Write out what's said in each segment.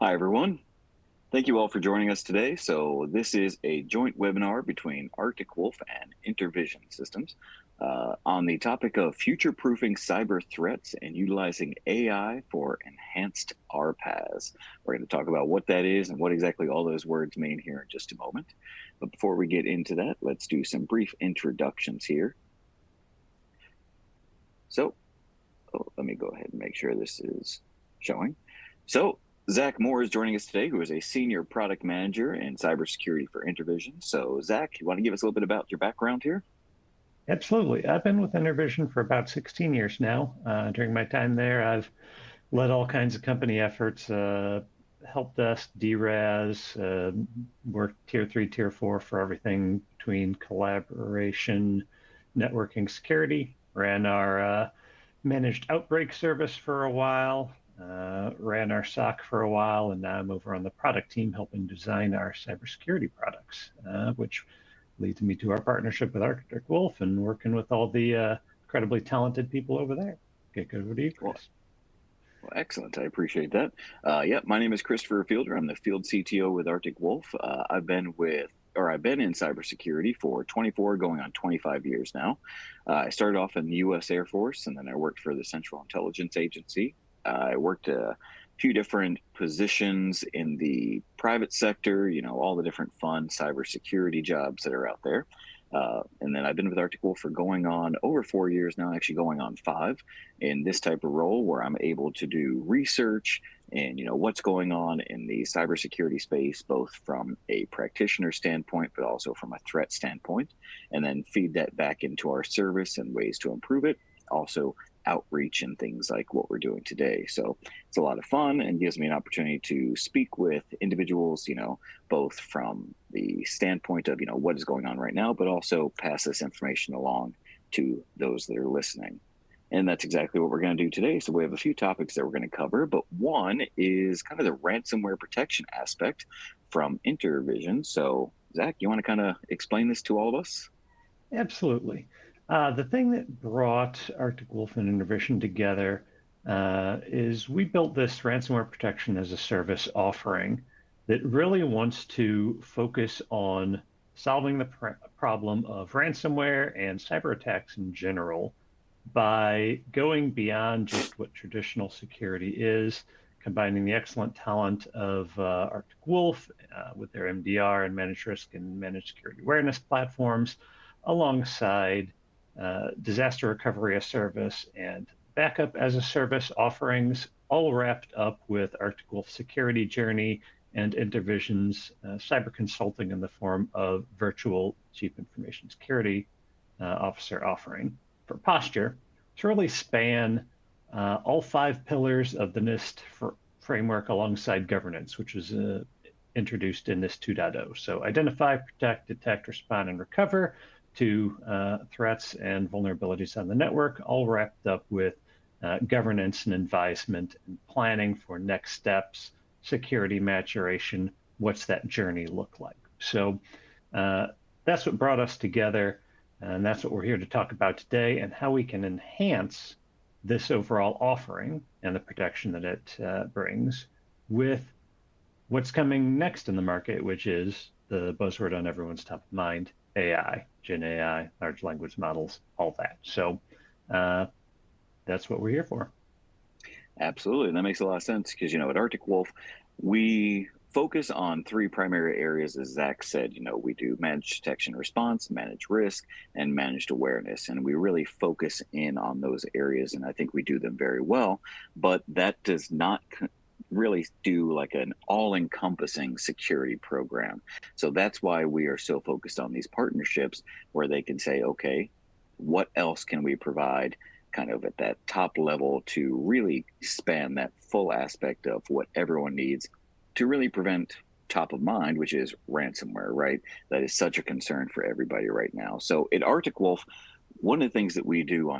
Hi, everyone. Thank you all for joining us today. So this is a joint webinar between Arctic Wolf and InterVision Systems on the topic of future-proofing cyber threats and utilizing AI for enhanced RPaaS. We're going to talk about what that is and what exactly all those words mean here in just a moment. But before we get into that, let's do some brief introductions here. So, let me go ahead and make sure this is showing. So, Zack Moore is joining us today, who is a senior product manager in cybersecurity for InterVision. So, Zack, you want to give us a little bit about your background here? Absolutely. I've been with InterVision for about 16 years now. During my time there, I've led all kinds of company efforts, help desk, DRAS, worked tier 3, tier 4 for everything between collaboration, networking, security, ran our managed outbreak service for a while, ran our SOC for a while, and now I'm over on the product team helping design our cybersecurity products, which leads me to our partnership with Arctic Wolf and working with all the incredibly talented people over there. Get over to you, Well, Chris. excellent. I appreciate that. Yeah, my name is Christopher Fielder. I'm the field CTO with Arctic Wolf. I've been in cybersecurity for 24, going on 25 years now. I started off in the U.S. Air Force, and then I worked for the Central Intelligence Agency. I worked a few different positions in the private sector, all the different fun cybersecurity jobs that are out there. And then I've been with Arctic Wolf for going on over 4 years now, actually going on 5, in this type of role where I'm able to do research and what's going on in the cybersecurity space, both from a practitioner standpoint, but also from a threat standpoint, and then feed that back into our service and ways to improve it. Also, outreach and things like what we're doing today. So it's a lot of fun and gives me an opportunity to speak with individuals, both from the standpoint of, what is going on right now, but also pass this information along to those that are listening. And that's exactly what we're going to do today. So we have a few topics that we're going to cover, but one is kind of the ransomware protection aspect from InterVision. So Zack, you want to kind of explain this to all of us? Absolutely. The thing that brought Arctic Wolf and InterVision together is we built this ransomware protection as a service offering that really wants to focus on solving the problem of ransomware and cyber attacks in general by going beyond just what traditional security is, combining the excellent talent of Arctic Wolf with their MDR and managed risk and managed security awareness platforms, alongside disaster recovery as service and backup as a service offerings, all wrapped up with Arctic Wolf security journey and InterVision's cyber consulting in the form of virtual chief information security officer offering for posture to really span all 5 pillars of the NIST framework alongside governance, which was introduced in NIST 2.0. So identify, protect, detect, respond, and recover to threats and vulnerabilities on the network, all wrapped up with governance and advisement and planning for next steps, security maturation, what's that journey look like? So that's what brought us together. And that's what we're here to talk about today, and how we can enhance this overall offering and the protection that it brings with what's coming next in the market, which is the buzzword on everyone's top of mind, AI, Gen AI, large language models, all that. So that's what we're here for. Absolutely. And that makes a lot of sense because, at Arctic Wolf, we focus on 3 primary areas. As Zack said, we do managed detection and response, managed risk, and managed awareness. And we really focus in on those areas. And I think we do them very well. But that does not really do like an all-encompassing security program. So that's why we are so focused on these partnerships where they can say, okay, what else can we provide kind of at that top level to really span that full aspect of what everyone needs to really prevent top of mind, which is ransomware, right? That is such a concern for everybody right now. So at Arctic Wolf, one of the things that we do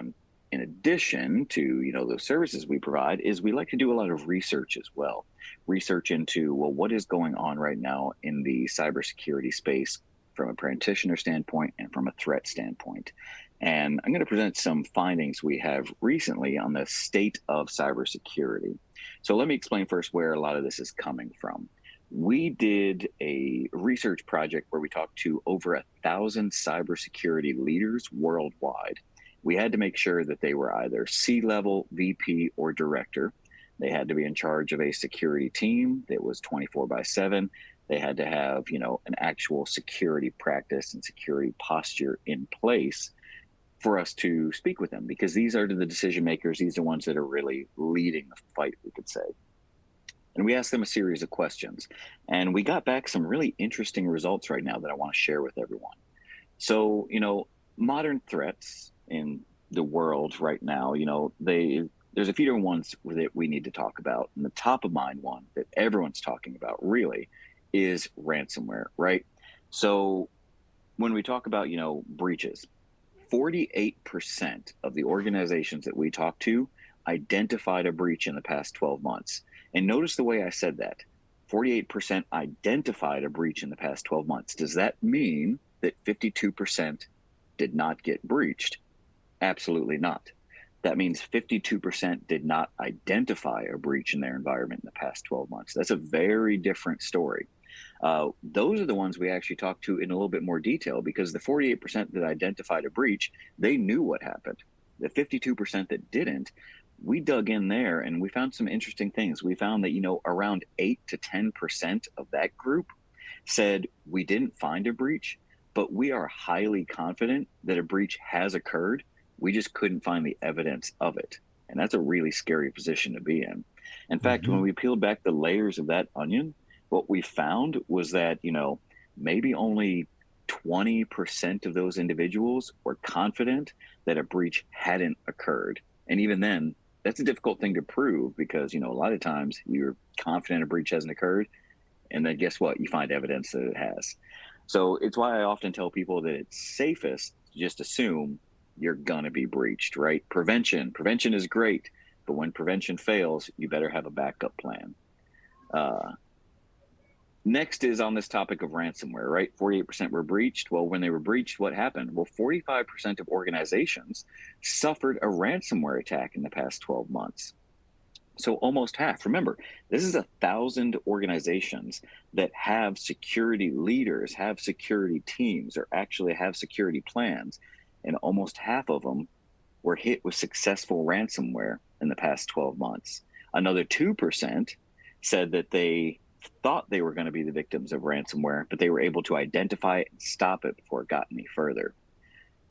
in addition to those services we provide is we like to do a lot of research as well. Research into, well, what is going on right now in the cybersecurity space from a practitioner standpoint and from a threat standpoint. And I'm going to present some findings we have recently on the state of cybersecurity. So let me explain first where a lot of this is coming from. We did a research project where we talked to over 1,000 cybersecurity leaders worldwide. We had to make sure that they were either C-level, VP, or director. They had to be in charge of a security team that was 24 by 7. They had to have, an actual security practice and security posture in place for us to speak with them, because these are the decision makers. These are the ones that are really leading the fight, we could say. And we asked them a series of questions, and we got back some really interesting results right now that I want to share with everyone. So, modern threats in the world right now, there's a few different ones that we need to talk about. And the top of mind one that everyone's talking about really is ransomware, right? So when we talk about, breaches, 48% of the organizations that we talked to identified a breach in the past 12 months. And notice the way I said that. 48% identified a breach in the past 12 months. Does that mean that 52% did not get breached? Absolutely not. That means 52% did not identify a breach in their environment in the past 12 months. That's a very different story. Those are the ones we actually talked to in a little bit more detail, because the 48% that identified a breach, they knew what happened. The 52% that didn't, we dug in there and we found some interesting things. We found that, around 8 to 10% of that group said we didn't find a breach, but we are highly confident that a breach has occurred. We just couldn't find the evidence of it. And that's a really scary position to be in. In fact, when Hmm. we peeled back the layers of that onion, what we found was that, maybe only 20% of those individuals were confident that a breach hadn't occurred. And even then, that's a difficult thing to prove, because, a lot of times you're confident a breach hasn't occurred. And then guess what? You find evidence that it has. So it's why I often tell people that it's safest to just assume you're going to be breached, right? Prevention is great. But when prevention fails, you better have a backup plan. Uh, Next is on this topic of ransomware, right? 48% were breached. Well, when they were breached, what happened? Well, 45% of organizations suffered a ransomware attack in the past 12 months. So almost half. Remember, this is 1,000 organizations that have security leaders, have security teams, or actually have security plans. And almost half of them were hit with successful ransomware in the past 12 months. Another 2% said that they thought they were going to be the victims of ransomware, but they were able to identify it and stop it before it got any further.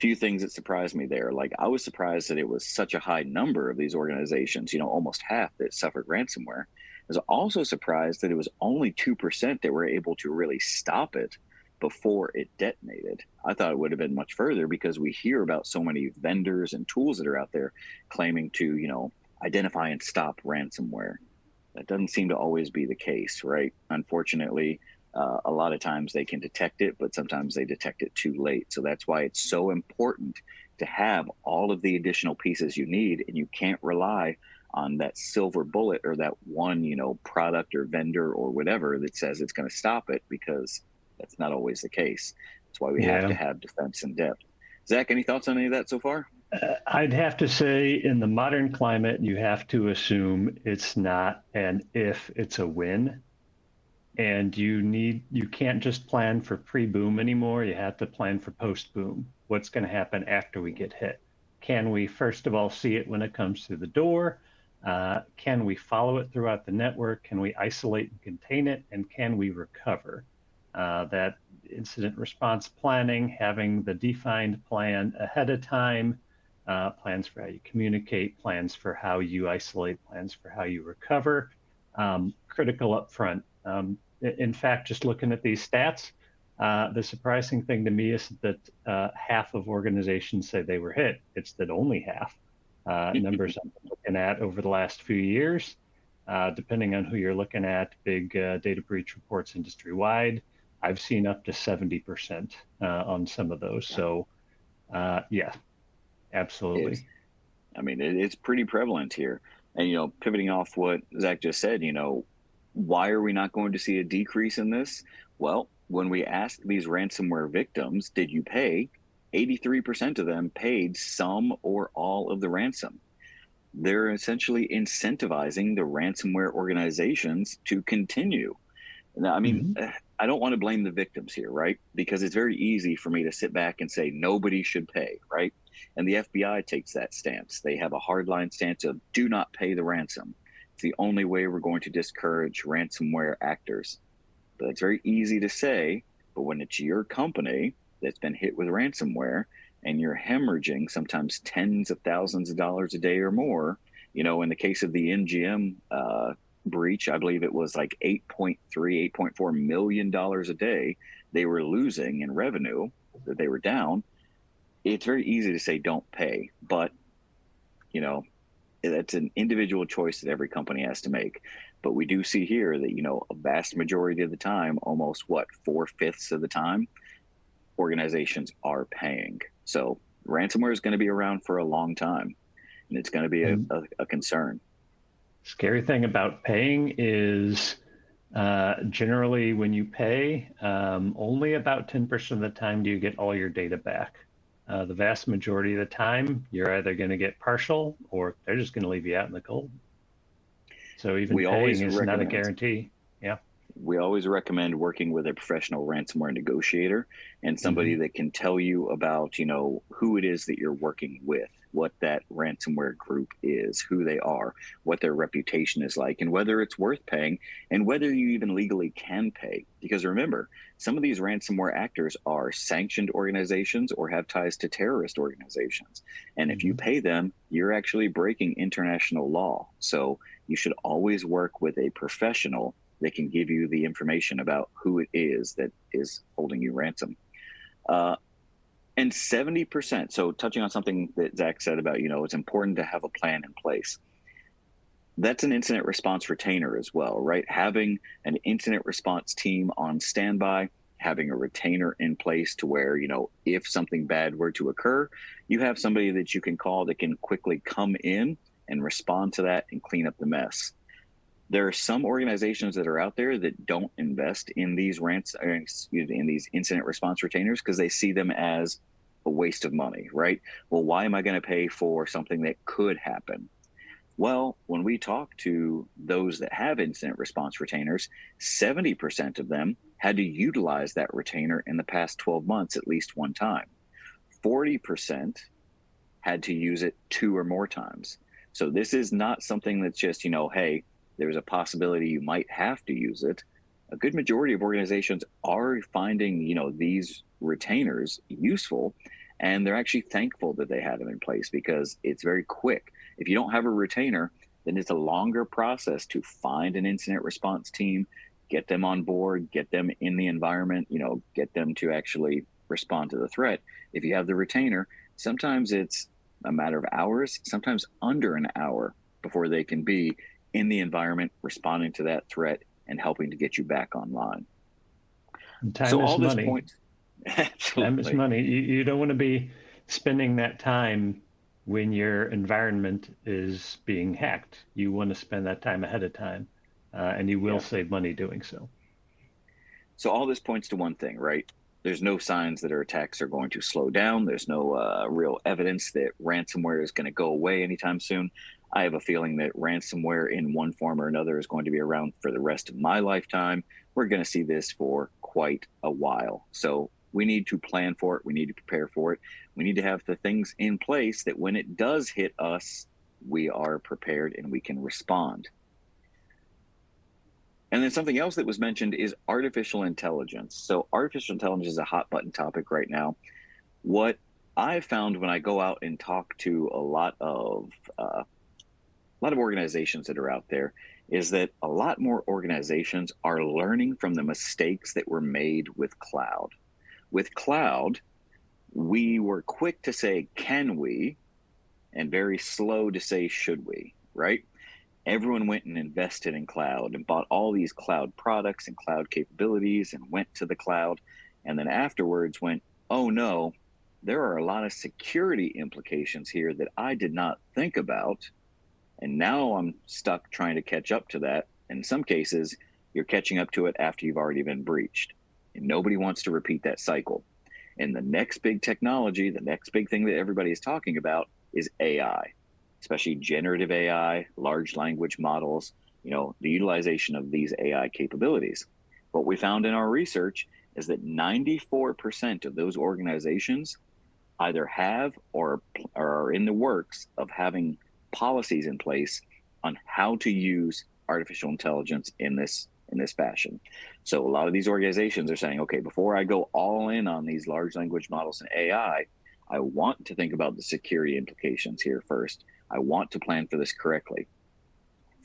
Few things that surprised me there. Like, I was surprised that it was such a high number of these organizations, almost half that suffered ransomware. I was also surprised that it was only 2% that were able to really stop it before it detonated. I thought it would have been much further, because we hear about so many vendors and tools that are out there claiming to, identify and stop ransomware. That doesn't seem to always be the case, right? Unfortunately, a lot of times they can detect it, but sometimes they detect it too late. So that's why it's so important to have all of the additional pieces you need, and you can't rely on that silver bullet or that one, product or vendor or whatever that says it's going to stop it, because that's not always the case. That's why we have to Yeah. have defense in depth. Zach, any thoughts on any of that so far? I'd have to say, in the modern climate, you have to assume it's not an if, it's a when. And you can't just plan for pre-boom anymore. You have to plan for post-boom. What's going to happen after we get hit? Can we, first of all, see it when it comes through the door? Can we follow it throughout the network? Can we isolate and contain it? And can we recover? That incident response planning, having the defined plan ahead of time, plans for how you communicate, plans for how you isolate, plans for how you recover, critical upfront. In fact, just looking at these stats, the surprising thing to me is that half of organizations say they were hit. It's that only half. Numbers I'm looking at over the last few years, depending on who you're looking at, big data breach reports industry-wide, I've seen up to 70% on some of those. So yeah, It's, absolutely. it's pretty prevalent here. And, pivoting off what Zach just said, why are we not going to see a decrease in this? Well, when we asked these ransomware victims, did you pay? 83% of them paid some or all of the ransom. They're essentially incentivizing the ransomware organizations to continue. Now, I mean, Hmm. I don't want to blame the victims here, right? Because it's very easy for me to sit back and say nobody should pay, right? And the FBI takes that stance. They have a hardline stance of do not pay the ransom. It's the only way we're going to discourage ransomware actors. But it's very easy to say, but when it's your company that's been hit with ransomware and you're hemorrhaging sometimes tens of thousands of dollars a day or more, in the case of the MGM breach, I believe it was like 8.4 million dollars a day they were losing in revenue, that they were down. It's very easy to say don't pay, but you know that's an individual choice that every company has to make. But we do see here that a vast majority of the time, almost what, 4/5 of the time, organizations are paying. So ransomware is going to be around for a long time, and it's going to be And a concern. scary thing about paying is generally when you pay, only about 10% of the time do you get all your data back. The vast majority of the time, you're either going to get partial or they're just going to leave you out in the cold. So even We paying always is not a recommend guarantee. Yeah. we always recommend working with a professional ransomware negotiator and somebody Hmm. that can tell you about, who it is that you're working with, what that ransomware group is, who they are, what their reputation is like, and whether it's worth paying and whether you even legally can pay. Because remember, some of these ransomware actors are sanctioned organizations or have ties to terrorist organizations. And if you Hmm. pay them, you're actually breaking international law. So you should always work with a professional that can give you the information about who it is that is holding you ransom. Uh, and 70%, so touching on something that Zach said about, it's important to have a plan in place. That's an incident response retainer as well, right? Having an incident response team on standby, having a retainer in place to where, if something bad were to occur, you have somebody that you can call that can quickly come in and respond to that and clean up the mess. There are some organizations that are out there that don't invest in these in these incident response retainers because they see them as a waste of money, right? Well, why am I going to pay for something that could happen? Well, when we talk to those that have incident response retainers, 70% of them had to utilize that retainer in the past 12 months at least one time. 40% had to use it two or more times. So this is not something that's just, hey, there's a possibility you might have to use it. A good majority of organizations are finding, these retainers useful, and they're actually thankful that they have them in place because it's very quick. If you don't have a retainer, then it's a longer process to find an incident response team, get them on board, get them in the environment, get them to actually respond to the threat. If you have the retainer, sometimes it's a matter of hours, sometimes under an hour before they can be in the environment, responding to that threat and helping to get you back online. And So time is all this money. points, Time is absolutely. money. You don't want to be spending that time when your environment is being hacked. You want to spend that time ahead of time, and you will Yeah. save money doing so. So all this points to one thing, right? There's no signs that our attacks are going to slow down. There's no real evidence that ransomware is going to go away anytime soon. I have a feeling that ransomware in one form or another is going to be around for the rest of my lifetime. We're going to see this for quite a while. So we need to plan for it. We need to prepare for it. We need to have the things in place that when it does hit us, we are prepared and we can respond. And then something else that was mentioned is artificial intelligence. So artificial intelligence is a hot button topic right now. What I've found when I go out and talk to a lot of organizations that are out there is that a lot more organizations are learning from the mistakes that were made with cloud. With cloud, we were quick to say, can we? And very slow to say, should we? Right? Everyone went and invested in cloud and bought all these cloud products and cloud capabilities and went to the cloud. And then afterwards went, oh no, there are a lot of security implications here that I did not think about. And now I'm stuck trying to catch up to that. In some cases, you're catching up to it after you've already been breached. And nobody wants to repeat that cycle. And the next big technology, the next big thing that everybody is talking about is AI, especially generative AI, large language models, the utilization of these AI capabilities. What we found in our research is that 94% of those organizations either have or are in the works of having policies in place on how to use artificial intelligence in this fashion. So a lot of these organizations are saying, okay, before I go all in on these large language models and AI, I want to think about the security implications here first. I want to plan for this correctly.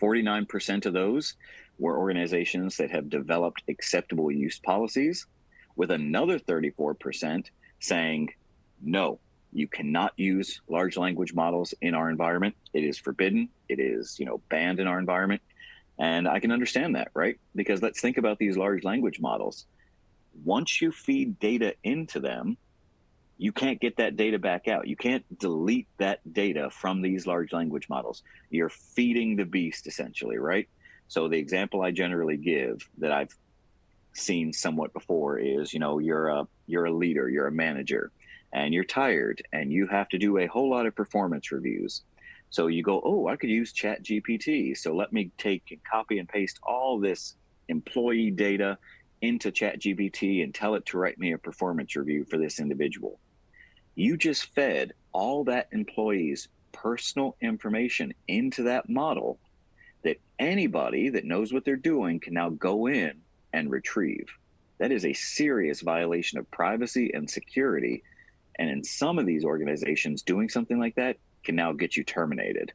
49% of those were organizations that have developed acceptable use policies, with another 34% saying, no, you cannot use large language models in our environment. It is forbidden. It is, banned in our environment. And I can understand that, right? Because let's think about these large language models. Once you feed data into them, you can't get that data back out. You can't delete that data from these large language models. You're feeding the beast, essentially, right? So the example I generally give that I've seen somewhat before is, you're a leader, you're a manager, and you're tired, and you have to do a whole lot of performance reviews. So you go, oh, I could use Chat GPT. So let me take and copy and paste all this employee data into Chat GPT and tell it to write me a performance review for this individual. You just fed all that employee's personal information into that model that anybody that knows what they're doing can now go in and retrieve. That is a serious violation of privacy and security. And in some of these organizations, doing something like that can now get you terminated.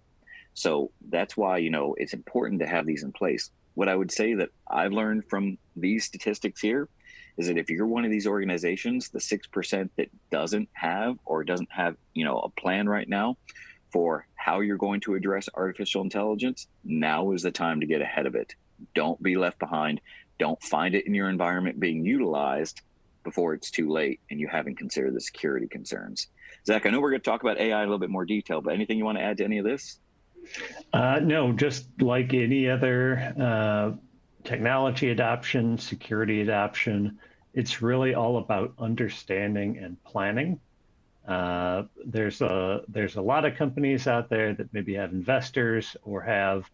So that's why, it's important to have these in place. What I would say that I've learned from these statistics here is that if you're one of these organizations, the 6% that doesn't have a plan right now for how you're going to address artificial intelligence, now is the time to get ahead of it. Don't be left behind. Don't find it in your environment being utilized before it's too late and you haven't considered the security concerns. Zach, I know we're going to talk about AI in a little bit more detail, but anything you want to add to any of this? No, just like any other technology adoption, security adoption, it's really all about understanding and planning. There's a lot of companies out there that maybe have investors or have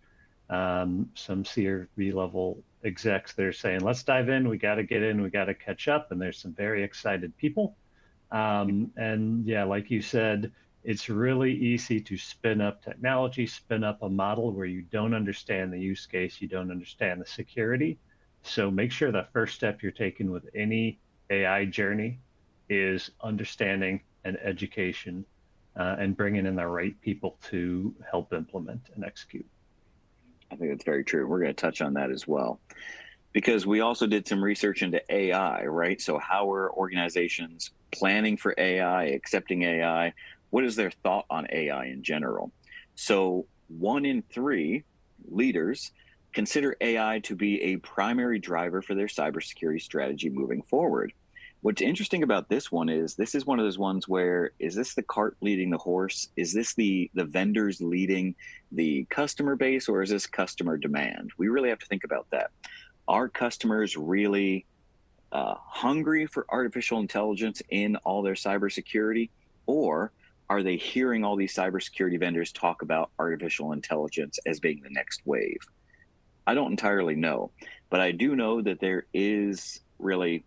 some C-V level execs that are saying, let's dive in, we got to get in, we got to catch up. And there's some very excited people. And yeah, like you said, it's really easy to spin up technology, spin up a model where you don't understand the use case, you don't understand the security. So make sure the first step you're taking with any AI journey is understanding and education and bringing in the right people to help implement and execute. I think that's very true. We're going to touch on that as well, because we also did some research into AI, right? So how are organizations planning for AI, accepting AI? What is their thought on AI in general? So 1 in 3 leaders consider AI to be a primary driver for their cybersecurity strategy moving forward. What's interesting about this one is this is one of those ones where, is this the cart leading the horse? Is this the vendors leading the customer base, or is this customer demand? We really have to think about that. Are customers really hungry for artificial intelligence in all their cybersecurity, or are they hearing all these cybersecurity vendors talk about artificial intelligence as being the next wave? I don't entirely know, but I do know that there is really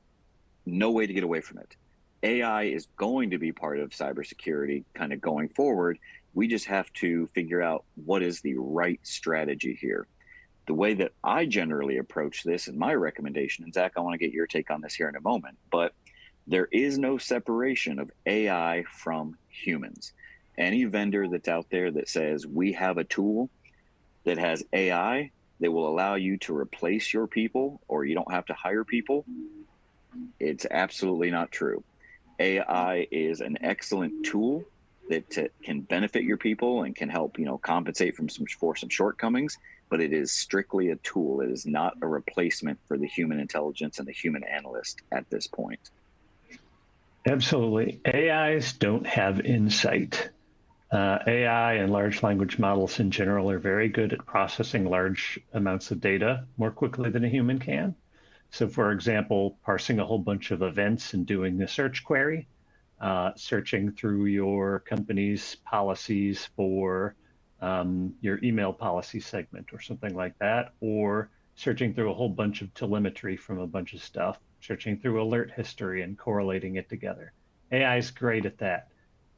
no way to get away from it. AI is going to be part of cybersecurity kind of going forward. We just have to figure out what is the right strategy here. The way that I generally approach this and my recommendation, and Zach, I want to get your take on this here in a moment, but there is no separation of AI from humans. Any vendor that's out there that says we have a tool that has AI that will allow you to replace your people or you don't have to hire people, it's absolutely not true. AI is an excellent tool that can benefit your people and can help, compensate for some shortcomings, but it is strictly a tool. It is not a replacement for the human intelligence and the human analyst at this point. Absolutely. AIs don't have insight. AI and large language models in general are very good at processing large amounts of data more quickly than a human can. So for example, parsing a whole bunch of events and doing a search query, searching through your company's policies for your email policy segment or something like that, or searching through a whole bunch of telemetry from a bunch of stuff, searching through alert history and correlating it together. AI is great at that.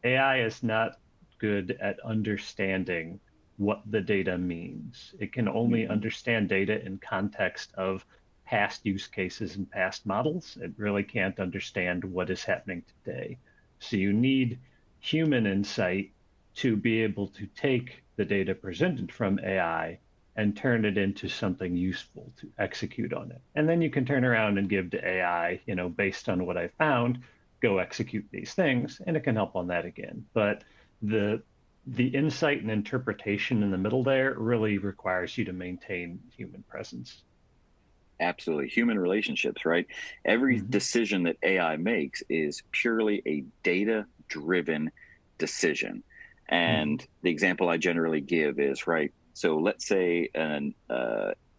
AI is not good at understanding what the data means. It can only Hmm. understand data in context of past use cases and past models. It really can't understand what is happening today. So you need human insight to be able to take the data presented from AI and turn it into something useful to execute on it. And then you can turn around and give to AI, based on what I found, go execute these things, and it can help on that again. But the the insight and interpretation in the middle there really requires you to maintain human presence. Absolutely. Human relationships, right? Every Mm-hmm. decision that AI makes is purely a data driven decision. Mm-hmm. And the example I generally give is, right? So let's say an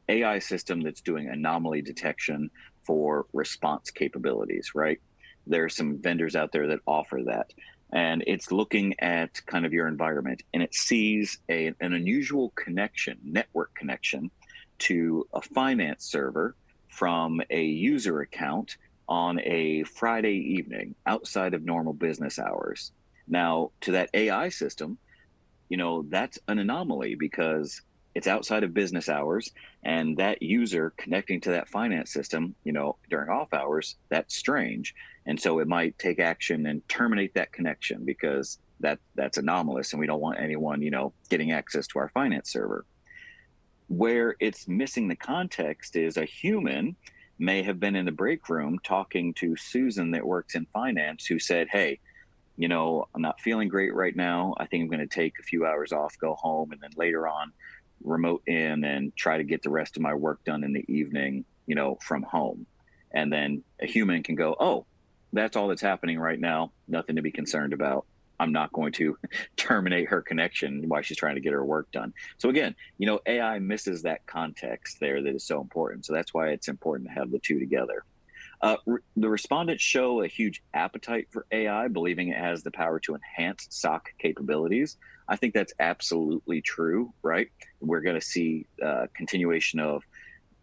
AI system that's doing anomaly detection for response capabilities, right? There are some vendors out there that offer that. And it's looking at kind of your environment and it sees an unusual connection, network connection to a finance server from a user account on a Friday evening outside of normal business hours. Now, to that AI system, that's an anomaly because it's outside of business hours and that user connecting to that finance system, during off hours, that's strange. And so it might take action and terminate that connection because that's anomalous and we don't want anyone, getting access to our finance server. Where it's missing the context is a human may have been in the break room talking to Susan that works in finance who said, "Hey, I'm not feeling great right now. I think I'm going to take a few hours off, go home, and then later on remote in and try to get the rest of my work done in the evening, from home." And then a human can go, "Oh, that's all that's happening right now. Nothing to be concerned about. I'm not going to terminate her connection while she's trying to get her work done." So again, AI misses that context there that is so important. So that's why it's important to have the two together. The respondents show a huge appetite for AI, believing it has the power to enhance SOC capabilities. I think that's absolutely true, right? We're going to see continuation of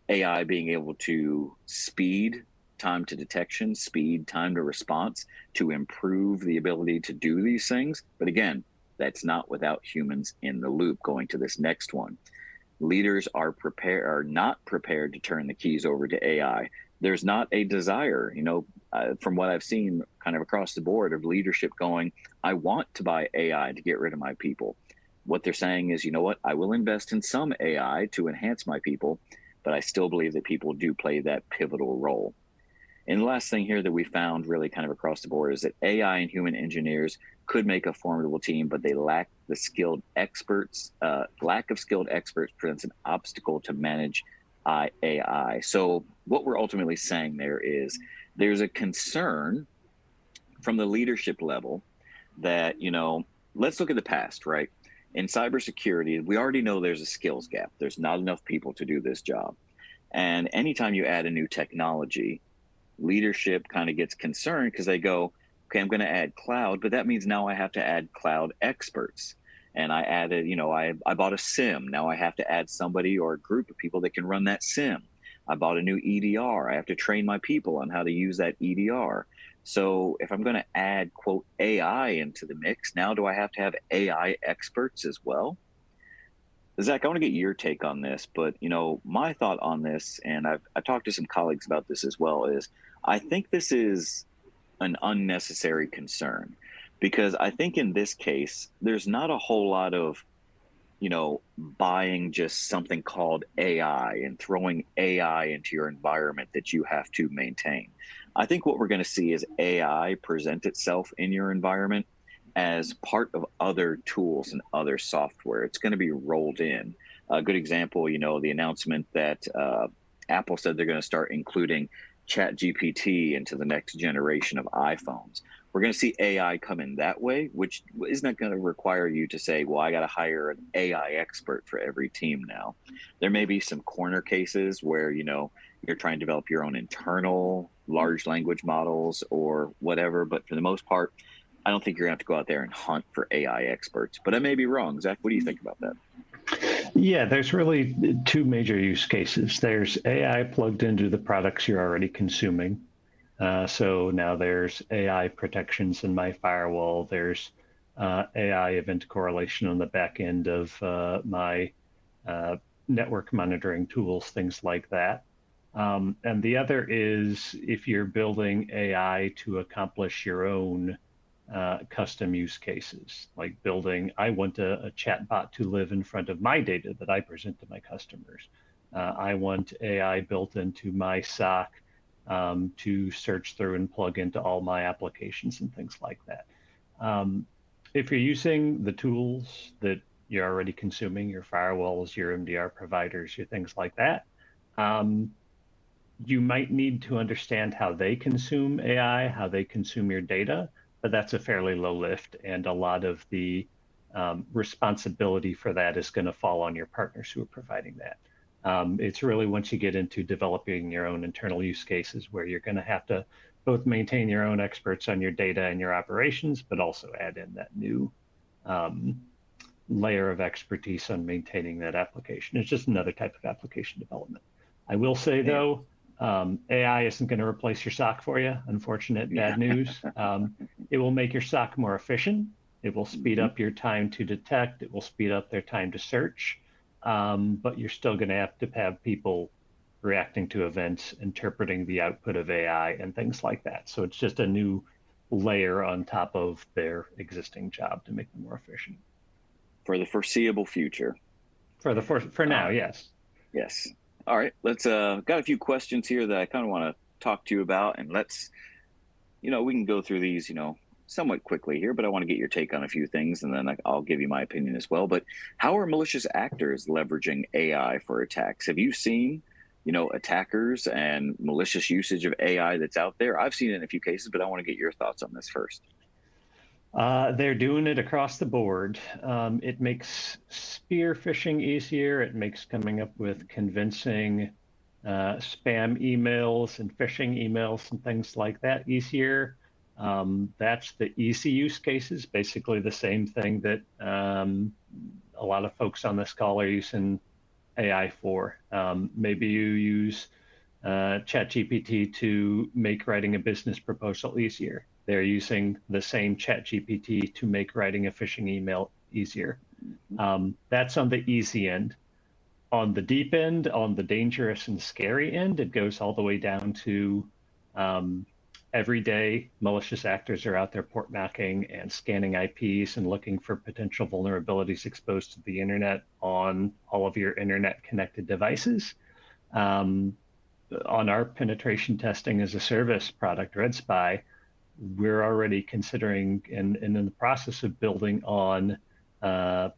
AI being able to speed time to detection, speed time to response to improve the ability to do these things. But again, that's not without humans in the loop. Going to this next one, leaders are not prepared to turn the keys over to AI. There's not a desire, from what I've seen kind of across the board of leadership going, I want to buy AI to get rid of my people. What they're saying is, you know what, I will invest in some AI to enhance my people, but I still believe that people do play that pivotal role. And the last thing here that we found really kind of across the board is that AI and human engineers could make a formidable team, but they lack the skilled experts. Lack of skilled experts presents an obstacle to manage AI. So what we're ultimately saying there is there's a concern from the leadership level that, let's look at the past, right? In cybersecurity, we already know there's a skills gap. There's not enough people to do this job. And anytime you add a new technology, leadership kind of gets concerned because they go, okay, I'm going to add cloud, but that means now I have to add cloud experts. And I added, I bought a SIM. Now I have to add somebody or a group of people that can run that SIM. I bought a new EDR. I have to train my people on how to use that EDR. So if I'm going to add, quote, AI into the mix, now do I have to have AI experts as well? Zach, I want to get your take on this, but my thought on this, and I've talked to some colleagues about this as well, is I think this is an unnecessary concern because I think in this case, there's not a whole lot of, buying just something called AI and throwing AI into your environment that you have to maintain. I think what we're going to see is AI present itself in your environment as part of other tools and other software. It's going to be rolled in. A good example, the announcement that Apple said they're going to start including Chat GPT into the next generation of iPhones. we're going to see AI come in that way, which is not going to require you to say, well, I got to hire an AI expert for every team now. There may be some corner cases where, you're trying to develop your own internal large language models or whatever. But for the most part, I don't think you're going to have to go out there and hunt for AI experts. But I may be wrong. Zach, what do you think about that? Yeah, there's really two major use cases. There's AI plugged into the products you're already consuming. So now there's AI protections in my firewall. There's AI event correlation on the back end of my network monitoring tools, things like that. And the other is if you're building AI to accomplish your own custom use cases, like building, I want a chat bot to live in front of my data that I present to my customers. I want AI built into my SOC to search through and plug into all my applications and things like that. If you're using the tools that you're already consuming, your firewalls, your MDR providers, your things like that, you might need to understand how they consume AI, how they consume your data, but that's a fairly low lift, and a lot of the responsibility for that is going to fall on your partners who are providing that. It's really once you get into developing your own internal use cases where you're going to have to both maintain your own experts on your data and your operations, but also add in that new layer of expertise on maintaining that application. It's just another type of application development. I will say, though, AI isn't going to replace your SOC for you. Unfortunate bad news. It will make your SOC more efficient. It will speed up your time to detect. It will speed up their time to search. But you're still going to have people reacting to events, interpreting the output of AI and things like that. So it's just a new layer on top of their existing job to make them more efficient. For the foreseeable future. For now, yes. Yes. All right, let's got a few questions here that I kind of want to talk to you about, and let's, we can go through these, somewhat quickly here, but I want to get your take on a few things, and then I'll give you my opinion as well. But how are malicious actors leveraging AI for attacks? Have you seen, attackers and malicious usage of AI that's out there? I've seen it in a few cases, but I want to get your thoughts on this first. They're doing it across the board. It makes spear phishing easier. It makes coming up with convincing spam emails and phishing emails and things like that easier. That's the easy use cases, basically the same thing that a lot of folks on this call are using AI for. Maybe you use ChatGPT to make writing a business proposal easier. They're using the same ChatGPT to make writing a phishing email easier. That's on the easy end. On the deep end, on the dangerous and scary end, it goes all the way down to every day malicious actors are out there port macking and scanning IPs and looking for potential vulnerabilities exposed to the internet on all of your internet connected devices. On our penetration testing as a service product, RedSpy, we're already considering and in the process of building on AI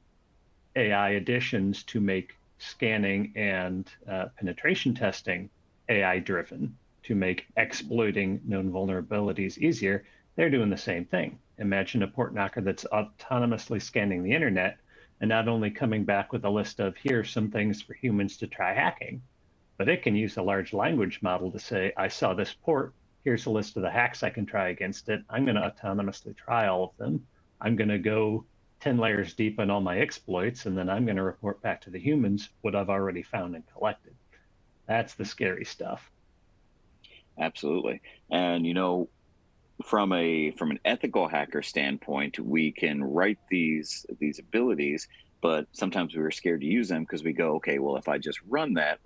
additions to make scanning and penetration testing AI driven, to make exploiting known vulnerabilities easier. They're doing the same thing. Imagine a port knocker that's autonomously scanning the internet and not only coming back with a list of here's some things for humans to try hacking, but it can use a large language model to say, I saw this port, here's a list of the hacks I can try against it. I'm going to autonomously try all of them. I'm going to go 10 layers deep on all my exploits, and then I'm going to report back to the humans what I've already found and collected. That's the scary stuff. Absolutely. And, from an ethical hacker standpoint, we can write these abilities, but sometimes we were scared to use them because we go, okay, well, if I just run that,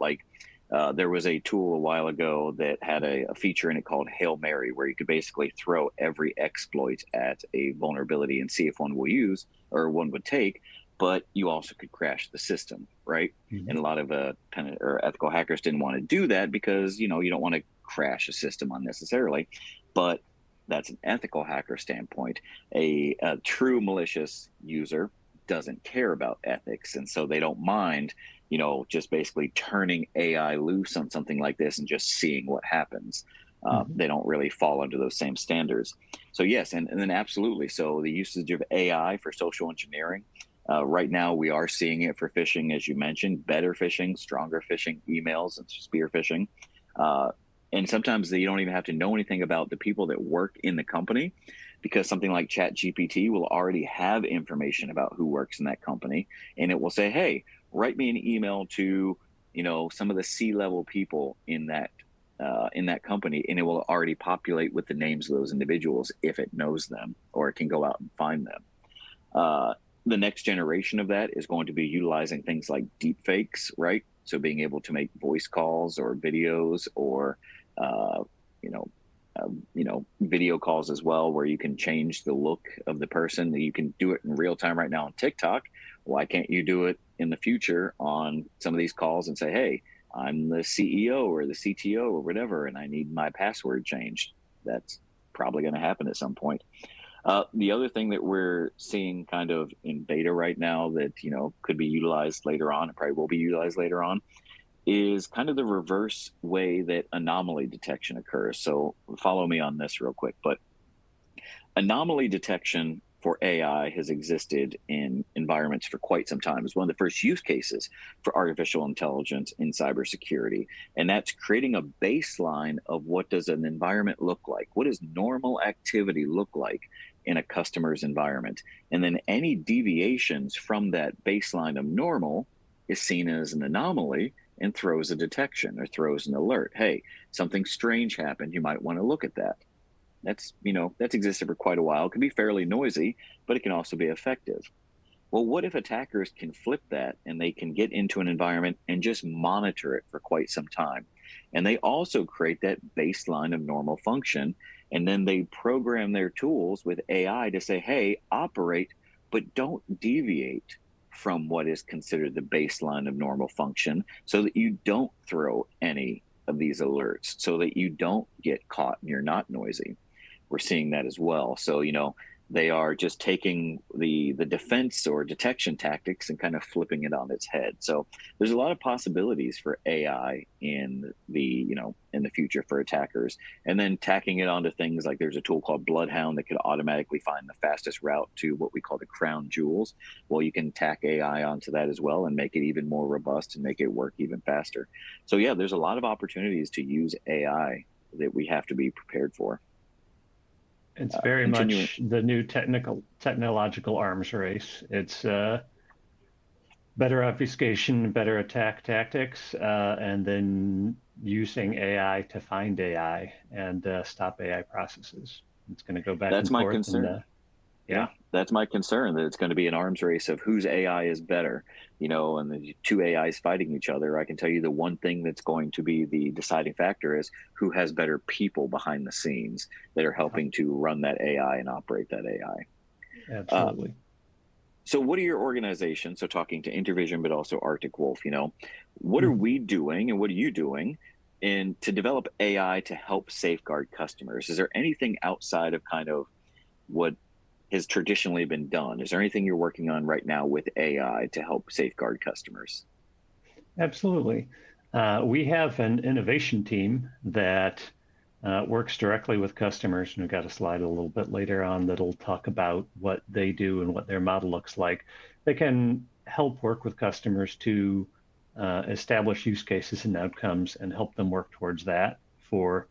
there was a tool a while ago that had a feature in it called Hail Mary, where you could basically throw every exploit at a vulnerability and see if one will use or one would take, but you also could crash the system, right? Mm-hmm. And a lot of ethical hackers didn't want to do that because, you don't want to crash a system unnecessarily, but that's an ethical hacker standpoint. A true malicious user doesn't care about ethics, and so they don't mind, just basically turning AI loose on something like this and just seeing what happens. Mhm. They don't really fall under those same standards. So yes, and then absolutely. So the usage of AI for social engineering. Right now, we are seeing it for phishing, as you mentioned, better phishing, stronger phishing, emails, and spear phishing. Uh, and sometimes you don't even have to know anything about the people that work in the company, because something like ChatGPT will already have information about who works in that company, and it will say, "Hey, write me an email to some of the C-level people in that company," and it will already populate with the names of those individuals if it knows them or it can go out and find them. Uh, the next generation of that is going to be utilizing things like deep fakes, right? So being able to make voice calls or videos or uh, you know video calls as well, where you can change the look of the person. You can do it in real time right now on TikTok. Why can't you do it in the future on some of these calls and say, "Hey, I'm the CEO or the CTO or whatever, and I need my password changed"? That's probably going to happen at some point. The other thing that we're seeing kind of in beta right now that could be utilized later on, and probably will be utilized later on, is kind of the reverse way that anomaly detection occurs. So follow me on this real quick. But anomaly detection for AI has existed in environments for quite some time. It's one of the first use cases for artificial intelligence in cybersecurity. And that's creating a baseline of what does an environment look like? What does normal activity look like in a customer's environment? And then any deviations from that baseline of normal is seen as an anomaly and throws a detection or throws an alert. Hey, something strange happened. You might want to look at that. That's existed for quite a while. It can be fairly noisy, but it can also be effective. Well, what if attackers can flip that and they can get into an environment and just monitor it for quite some time? And they also create that baseline of normal function. And then they program their tools with AI to say, "Hey, operate, but don't deviate from what is considered the baseline of normal function, so that you don't throw any of these alerts, so that you don't get caught and you're not noisy." We're seeing that as well. So, they are just taking the defense or detection tactics and kind of flipping it on its head. So there's a lot of possibilities for AI in the future for attackers. And then tacking it onto things like there's a tool called Bloodhound that could automatically find the fastest route to what we call the crown jewels. Well, you can tack AI onto that as well and make it even more robust and make it work even faster. So yeah, there's a lot of opportunities to use AI that we have to be prepared for. It's very Continuing. much the new technological arms race. It's better obfuscation, better attack tactics, and then using AI to find AI and stop AI processes. It's going to go back That's and my forth, and concern. Yeah, yeah, that's my concern, that it's going to be an arms race of whose AI is better, and the two AIs fighting each other. I can tell you the one thing that's going to be the deciding factor is who has better people behind the scenes that are yeah, helping to run that AI and operate that AI. absolutely. So, what are your organizations? So, talking to InterVision, but also Arctic Wolf, what are Mhm. we doing and what are you doing to develop AI to help safeguard customers? Is there anything outside of kind of what has traditionally been done? Is there anything you're working on right now with AI to help safeguard customers? Absolutely. We have an innovation team that works directly with customers, and we've got a slide a little bit later on that'll talk about what they do and what their model looks like. They can help work with customers to establish use cases and outcomes and help them work towards that for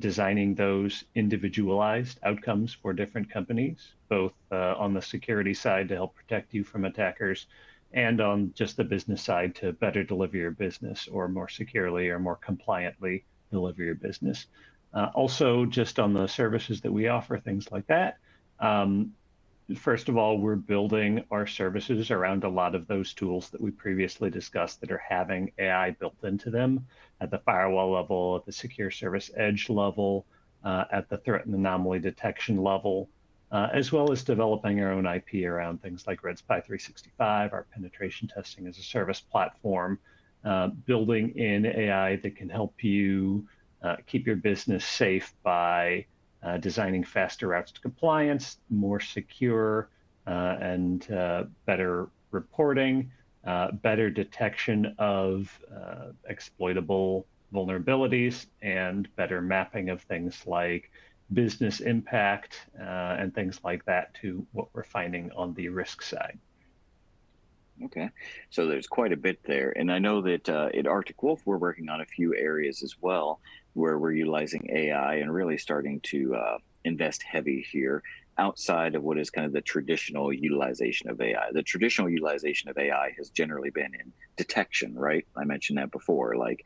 designing those individualized outcomes for different companies, both on the security side to help protect you from attackers and on just the business side to better deliver your business or more securely or more compliantly deliver your business. Also, just on the services that we offer, things like that. Um, First of all, we're building our services around a lot of those tools that we previously discussed that are having AI built into them at the firewall level, at the secure service edge level, at the threat and anomaly detection level, as well as developing our own IP around things like Red Spy 365, our penetration testing as a service platform, building in AI that can help you keep your business safe by designing faster routes to compliance, more secure and better reporting, better detection of exploitable vulnerabilities and better mapping of things like business impact and things like that to what we're finding on the risk side. Okay, so there's quite a bit there, and I know that at Arctic Wolf we're working on a few areas as well where we're utilizing AI and really starting to invest heavy here outside of what is kind of the traditional utilization of AI. The traditional utilization of AI has generally been in detection, right? I mentioned that before, like,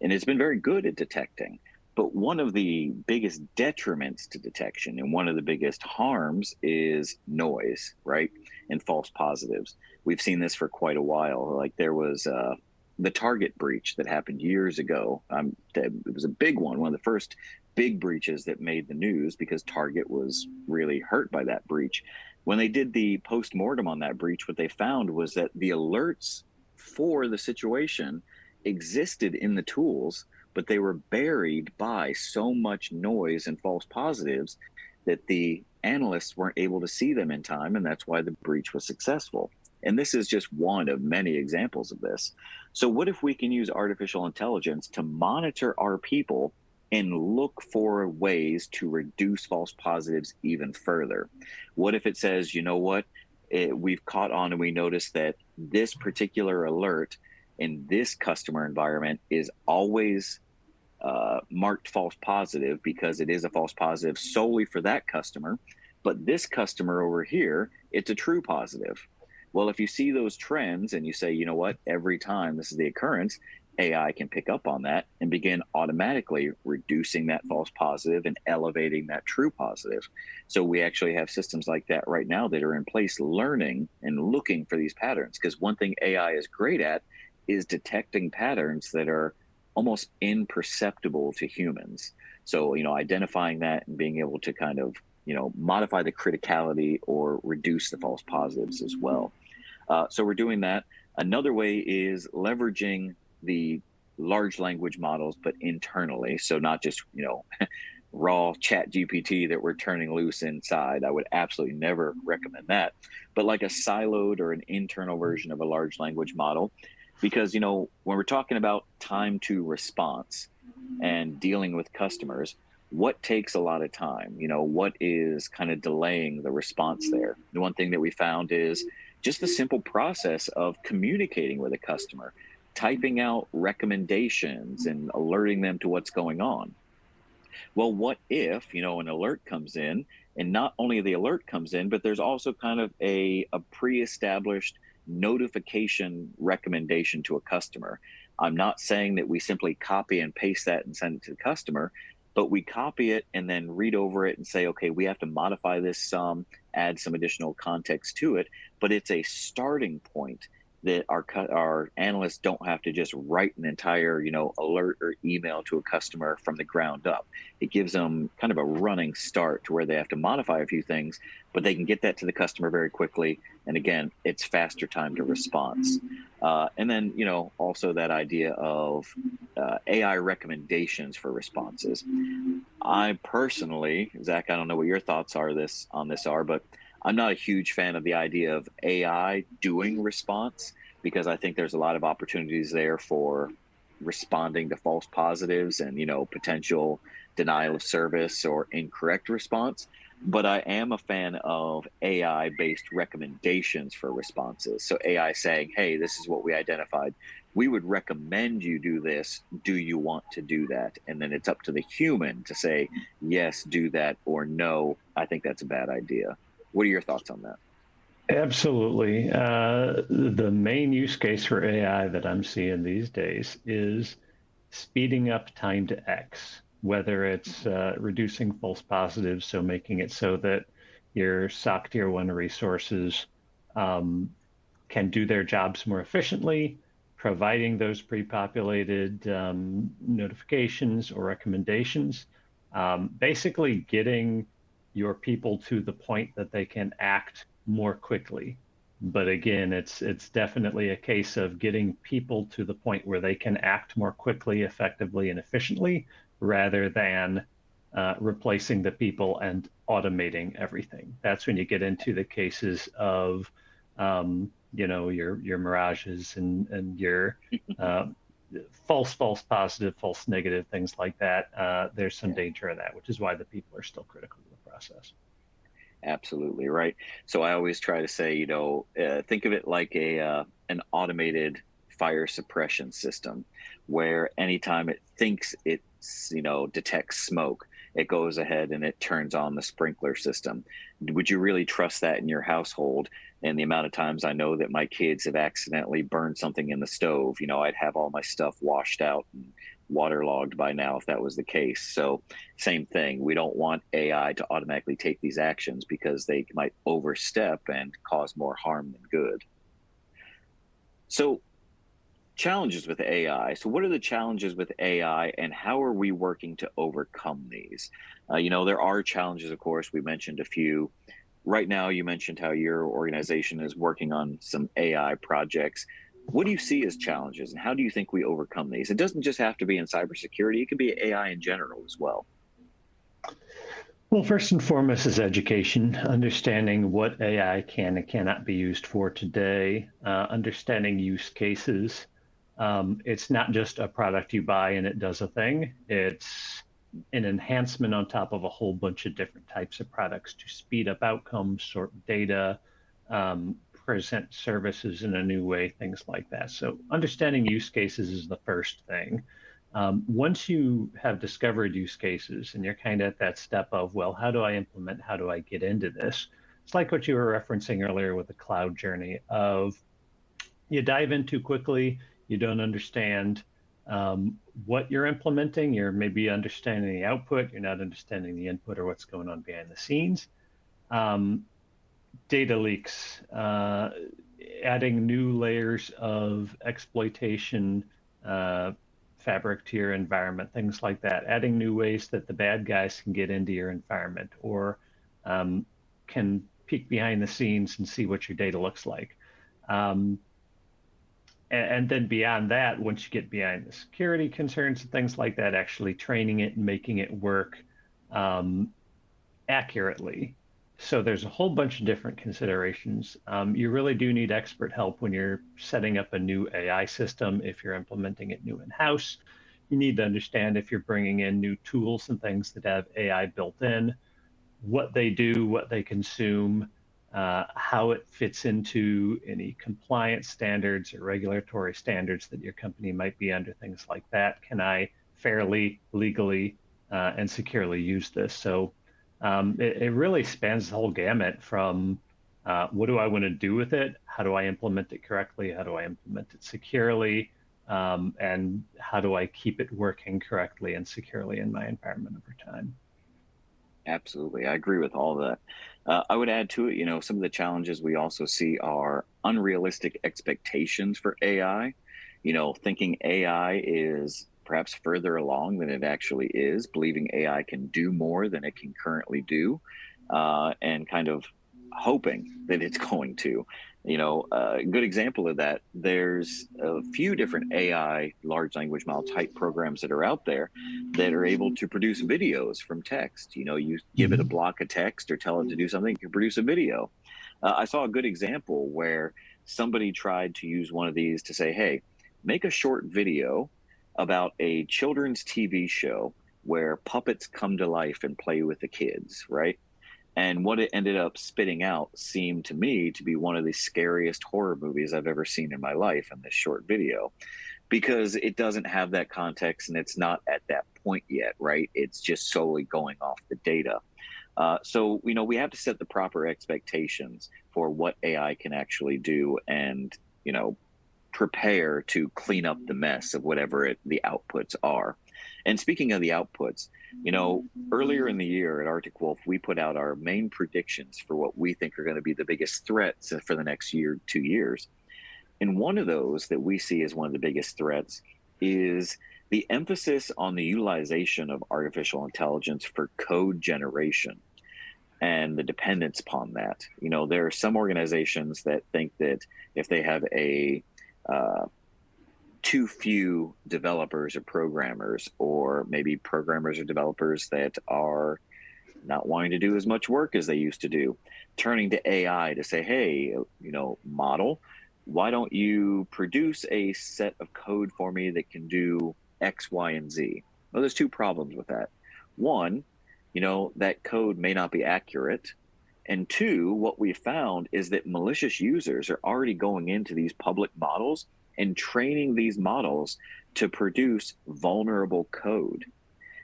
and it's been very good at detecting. But one of the biggest detriments to detection and one of the biggest harms is noise, right? And false positives. We've seen this for quite a while. Like there was the Target breach that happened years ago. It was a big one of the first big breaches that made the news because Target was really hurt by that breach. When they did the post mortem on that breach, what they found was that the alerts for the situation existed in the tools, but they were buried by so much noise and false positives that the analysts weren't able to see them in time, and that's why the breach was successful. And this is just one of many examples of this. So, what if we can use artificial intelligence to monitor our people and look for ways to reduce false positives even further? What if it says, you know what, we've caught on and we noticed that this particular alert in this customer environment is always marked false positive because it is a false positive solely for that customer. But this customer over here, it's a true positive. Well, if you see those trends and you say, you know what, every time this is the occurrence, AI can pick up on that and begin automatically reducing that false positive and elevating that true positive. So we actually have systems like that right now that are in place learning and looking for these patterns. Because one thing AI is great at is detecting patterns that are almost imperceptible to humans. So, identifying that and being able to kind of, modify the criticality or reduce the false positives as well. So we're doing that. Another way is leveraging the large language models, but internally. So not just, raw chat GPT that we're turning loose inside. I would absolutely never recommend that, but like a siloed or an internal version of a large language model. Because, when we're talking about time to response and dealing with customers, what takes a lot of time? What is kind of delaying the response there? The one thing that we found is just the simple process of communicating with a customer, typing out recommendations and alerting them to what's going on. Well, what if, an alert comes in and not only the alert comes in, but there's also kind of a pre-established notification recommendation to a customer. I'm not saying that we simply copy and paste that and send it to the customer, but we copy it and then read over it and say, okay, we have to modify this some, add some additional context to it, but it's a starting point that our analysts don't have to just write an entire alert or email to a customer from the ground up. It gives them kind of a running start to where they have to modify a few things, but they can get that to the customer very quickly. And again, it's faster time to response. And then also that idea of AI recommendations for responses. I personally, Zach, I don't know what your thoughts are on this are, but I'm not a huge fan of the idea of AI doing response because I think there's a lot of opportunities there for responding to false positives and potential denial of service or incorrect response. But I am a fan of AI based recommendations for responses. So AI saying, hey, this is what we identified. We would recommend you do this. Do you want to do that? And then it's up to the human to say, yes, do that, or no, I think that's a bad idea. What are your thoughts on that? Absolutely. The main use case for AI that I'm seeing these days is speeding up time to X, whether it's reducing false positives, so making it so that your SOC Tier 1 resources can do their jobs more efficiently, providing those pre-populated notifications or recommendations, basically getting your people to the point that they can act more quickly. But again, it's definitely a case of getting people to the point where they can act more quickly, effectively, and efficiently, rather than replacing the people and automating everything. That's when you get into the cases of your mirages and your false positive, false negative, things like that. There's some Yeah. danger of that, which is why the people are still critical of the process. Absolutely right. So I always try to say, think of it like a an automated fire suppression system, where anytime it thinks it's detects smoke, it goes ahead and it turns on the sprinkler system. Would you really trust that in your household? And the amount of times I know that my kids have accidentally burned something in the stove, I'd have all my stuff washed out and waterlogged by now if that was the case. So same thing. We don't want AI to automatically take these actions because they might overstep and cause more harm than good. So, challenges with AI. So, what are the challenges with AI and how are we working to overcome these? There are challenges, of course. We mentioned a few. Right now, you mentioned how your organization is working on some AI projects. What do you see as challenges and how do you think we overcome these? It doesn't just have to be in cybersecurity, it could be AI in general as well. Well, first and foremost is education, understanding what AI can and cannot be used for today, understanding use cases. It's not just a product you buy and it does a thing. It's an enhancement on top of a whole bunch of different types of products to speed up outcomes, sort data, present services in a new way, things like that. So understanding use cases is the first thing. Once you have discovered use cases and you're kind of at that step of, well, how do I implement, how do I get into this? It's like what you were referencing earlier with the cloud journey of you dive in too quickly, you don't understand what you're implementing, you're maybe understanding the output, you're not understanding the input or what's going on behind the scenes. Data leaks, adding new layers of exploitation, fabric to your environment, things like that, adding new ways that the bad guys can get into your environment or can peek behind the scenes and see what your data looks like. And then beyond that, once you get behind the security concerns and things like that, actually training it and making it work accurately. So there's a whole bunch of different considerations. You really do need expert help when you're setting up a new AI system. If you're implementing it new in-house, you need to understand if you're bringing in new tools and things that have AI built in, what they do, what they consume, how it fits into any compliance standards or regulatory standards that your company might be under, things like that. Can I fairly, legally, and securely use this? So it really spans the whole gamut from what do I want to do with it? How do I implement it correctly? How do I implement it securely? And how do I keep it working correctly and securely in my environment over time? Absolutely. I agree with all that. I would add to it, some of the challenges we also see are unrealistic expectations for AI. Thinking AI is perhaps further along than it actually is, believing AI can do more than it can currently do, and kind of hoping that it's going to. A good example of that, there's a few different AI large language model type programs that are out there that are able to produce videos from text. You give it a Mhm. block of text or tell it to do something, it can produce a video. I saw a good example where somebody tried to use one of these to say, hey, make a short video about a children's TV show where puppets come to life and play with the kids, right? And what it ended up spitting out seemed to me to be one of the scariest horror movies I've ever seen in my life in this short video because it doesn't have that context and it's not at that point yet, right? It's just solely going off the data. So, we have to set the proper expectations for what AI can actually do and, prepare to clean up the mess of whatever the outputs are. And speaking of the outputs, earlier in the year at Arctic Wolf, we put out our main predictions for what we think are going to be the biggest threats for the next year, 2 years. And one of those that we see as one of the biggest threats is the emphasis on the utilization of artificial intelligence for code generation and the dependence upon that. There are some organizations that think that if they have a too few developers or programmers, or maybe programmers or developers that are not wanting to do as much work as they used to do, turning to AI to say, hey, model, why don't you produce a set of code for me that can do X, Y, and Z? Well, there's two problems with that. One, that code may not be accurate. And two, what we found is that malicious users are already going into these public models and training these models to produce vulnerable code.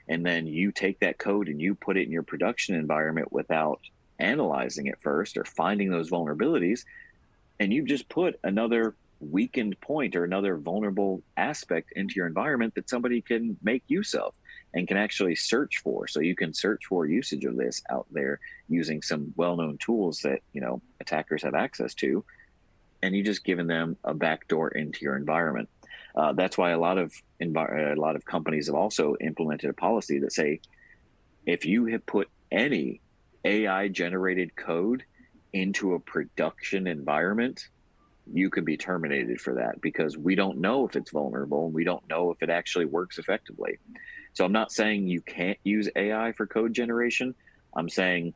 And then you take that code and you put it in your production environment without analyzing it first or finding those vulnerabilities, and you've just put another weakened point or another vulnerable aspect into your environment that somebody can make use of and can actually search for. So you can search for usage of this out there using some well-known tools that attackers have access to, and you just given them a backdoor into your environment. That's why a lot of companies have also implemented a policy that say, if you have put any AI generated code into a production environment, you could be terminated for that, because we don't know if it's vulnerable and we don't know if it actually works effectively. So I'm not saying you can't use AI for code generation. I'm saying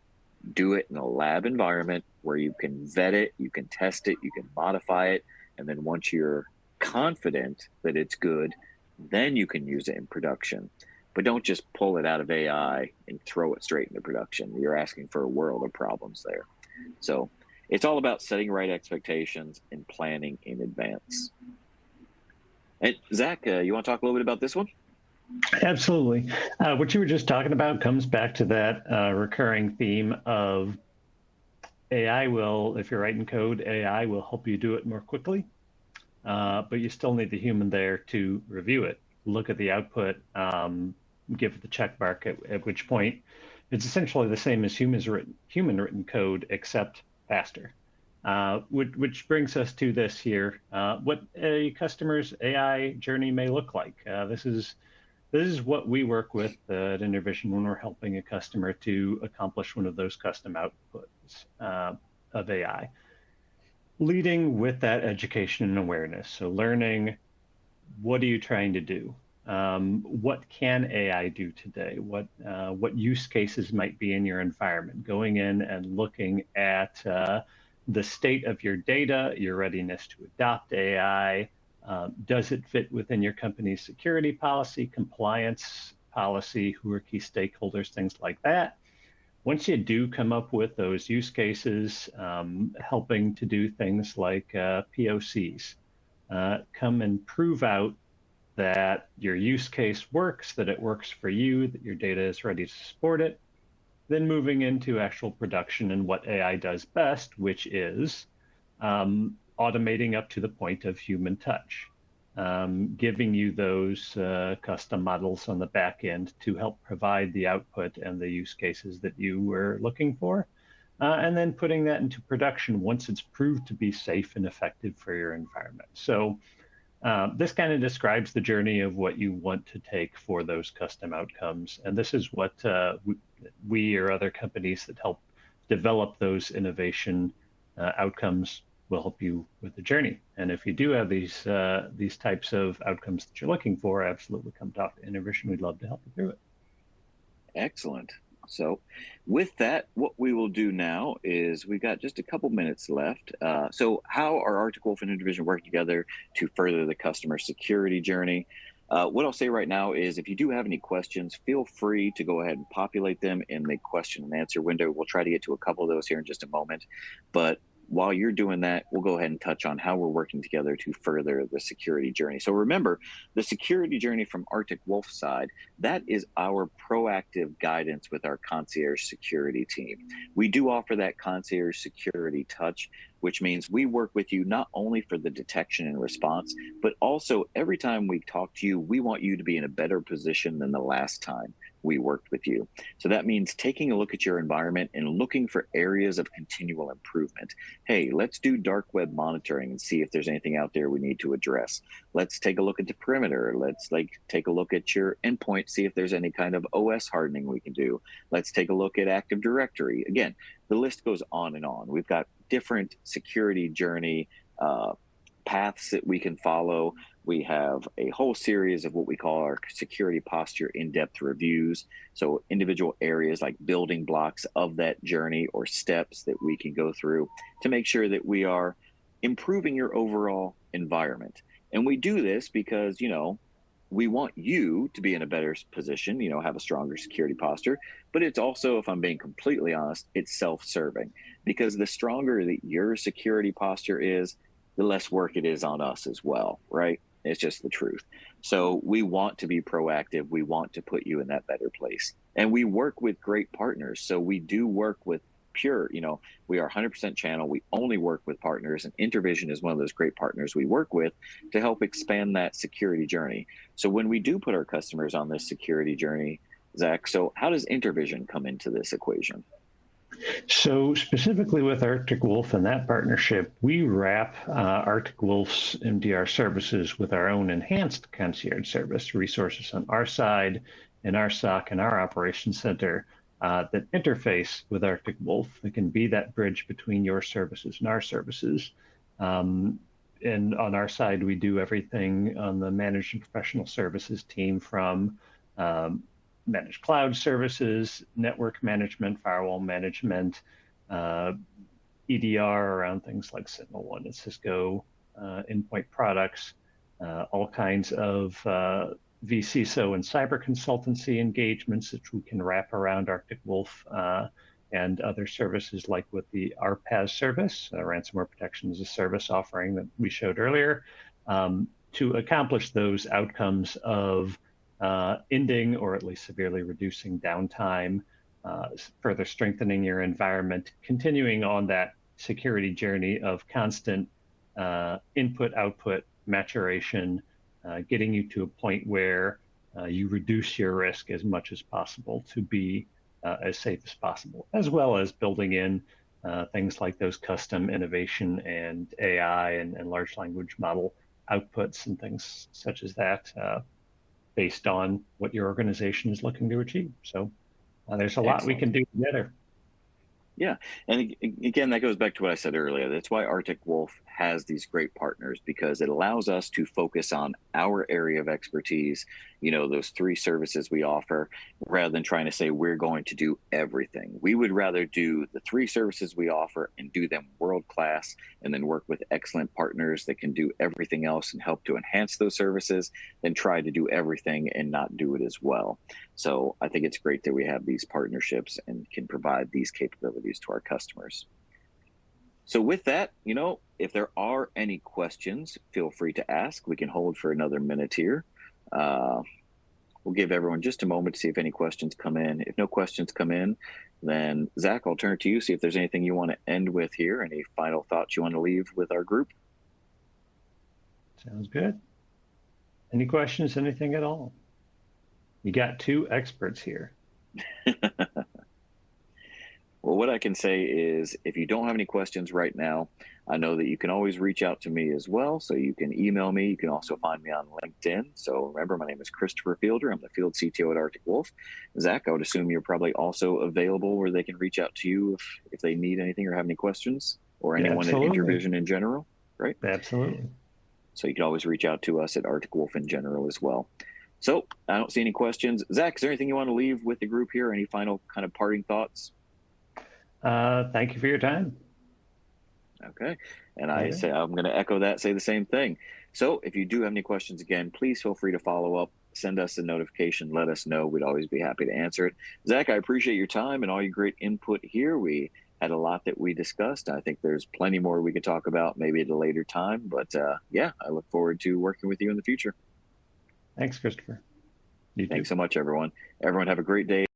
do it in a lab environment where you can vet it, you can test it, you can modify it, and then once you're confident that it's good, then you can use it in production. But don't just pull it out of AI and throw it straight into production. You're asking for a world of problems there. So it's all about setting right expectations and planning in advance. And Zach, you want to talk a little bit about this one? Absolutely. What you were just talking about comes back to that recurring theme of AI will, if you're writing code, AI will help you do it more quickly, but you still need the human there to review it, look at the output, give it the check mark, at which point it's essentially the same as human written code, except faster. Which brings us to this here, what a customer's AI journey may look like. This is what we work with at InterVision when we're helping a customer to accomplish one of those custom outputs of AI. Leading with that education and awareness. So learning, what are you trying to do? What can AI do today? What use cases might be in your environment? Going in and looking at the state of your data, your readiness to adopt AI. Does it fit within your company's security policy, compliance policy? Who are key stakeholders? Things like that. Once you do come up with those use cases, helping to do things like POCs, come and prove out that your use case works, that it works for you, that your data is ready to support it, then moving into actual production and what AI does best, which is automating up to the point of human touch, giving you those custom models on the back end to help provide the output and the use cases that you were looking for, and then putting that into production once it's proved to be safe and effective for your environment. So this kind of describes the journey of what you want to take for those custom outcomes. And this is what we or other companies that help develop those innovation outcomes will help you with the journey. And if you do have these types of outcomes that you're looking for, absolutely come talk to InterVision. We'd love to help you through it. Excellent. So with that, what we will do now is we've got just a couple minutes left. So how are Arctic Wolf and InterVision working together to further the customer security journey? What I'll say right now is if you do have any questions, feel free to go ahead and populate them in the question and answer window. We'll try to get to a couple of those here in just a moment. But while you're doing that, we'll go ahead and touch on how we're working together to further the security journey. So remember, the security journey from Arctic Wolf's side, that is our proactive guidance with our concierge security team. We do offer that concierge security touch, which means we work with you not only for the detection and response, but also every time we talk to you, we want you to be in a better position than the last time we worked with you. So that means taking a look at your environment and looking for areas of continual improvement. Hey, let's do dark web monitoring and see if there's anything out there we need to address. Let's take a look at the perimeter. Let's take a look at your endpoint, see if there's any kind of OS hardening we can do. Let's take a look at Active Directory. Again, the list goes on and on. We've got different security journey paths that we can follow. We have a whole series of what we call our security posture in-depth reviews. So individual areas like building blocks of that journey or steps that we can go through to make sure that we are improving your overall environment. And we do this because, we want you to be in a better position, have a stronger security posture. But it's also, if I'm being completely honest, it's self serving because the stronger that your security posture is, the less work it is on us as well, right? It's just the truth. So we want to be proactive. We want to put you in that better place. And we work with great partners. So we do work with Pure, we are 100% channel. We only work with partners, and InterVision is one of those great partners we work with to help expand that security journey. So when we do put our customers on this security journey, Zach, so how does InterVision come into this equation? So specifically with Arctic Wolf and that partnership, we wrap Arctic Wolf's MDR services with our own enhanced concierge service, resources on our side, in our SOC and our operations center that interface with Arctic Wolf. That can be that bridge between your services and our services. And on our side, we do everything on the managed and professional services team from managed cloud services, network management, firewall management, EDR around things like SentinelOne and Cisco endpoint products, all kinds of vCISO and cyber consultancy engagements that we can wrap around Arctic Wolf and other services like with the RPaaS service, ransomware protection as a service offering that we showed earlier, to accomplish those outcomes of ending or at least severely reducing downtime, further strengthening your environment, continuing on that security journey of constant input, output, maturation, getting you to a point where you reduce your risk as much as possible to be as safe as possible, as well as building in things like those custom innovation and AI and large language model outputs and things such as that based on what your organization is looking to achieve. So there's a lot we can do together. Yeah. And again, that goes back to what I said earlier. That's why Arctic Wolf has these great partners, because it allows us to focus on our area of expertise, those three services we offer, rather than trying to say we're going to do everything. We would rather do the three services we offer and do them world class, and then work with excellent partners that can do everything else and help to enhance those services, than try to do everything and not do it as well. So I think it's great that we have these partnerships and can provide these capabilities to our customers. So with that, if there are any questions, feel free to ask. We can hold for another minute here. We'll give everyone just a moment to see if any questions come in. If no questions come in, then Zach, I'll turn it to you, see if there's anything you want to end with here. Any final thoughts you want to leave with our group? Sounds good. Any questions, anything at all? You got two experts here. Well, what I can say is if you don't have any questions right now, I know that you can always reach out to me as well. So you can email me. You can also find me on LinkedIn. So remember, my name is Christopher Fielder. I'm the field CTO at Arctic Wolf. Zach, I would assume you're probably also available where they can reach out to you if they need anything or have any questions, or anyone at InterVision in general, right? Absolutely. So you can always reach out to us at Arctic Wolf in general as well. So I don't see any questions. Zach, is there anything you want to leave with the group here? Any final kind of parting thoughts? Thank you for your time. Okay. And I'm going to echo that, say the same thing. So if you do have any questions, again, please feel free to follow up, send us a notification, let us know. We'd always be happy to answer it. Zach, I appreciate your time and all your great input here. We had a lot that we discussed. I think there's plenty more we could talk about maybe at a later time. But yeah, I look forward to working with you in the future. Thanks, Christopher. Thanks so much, everyone. Everyone have a great day.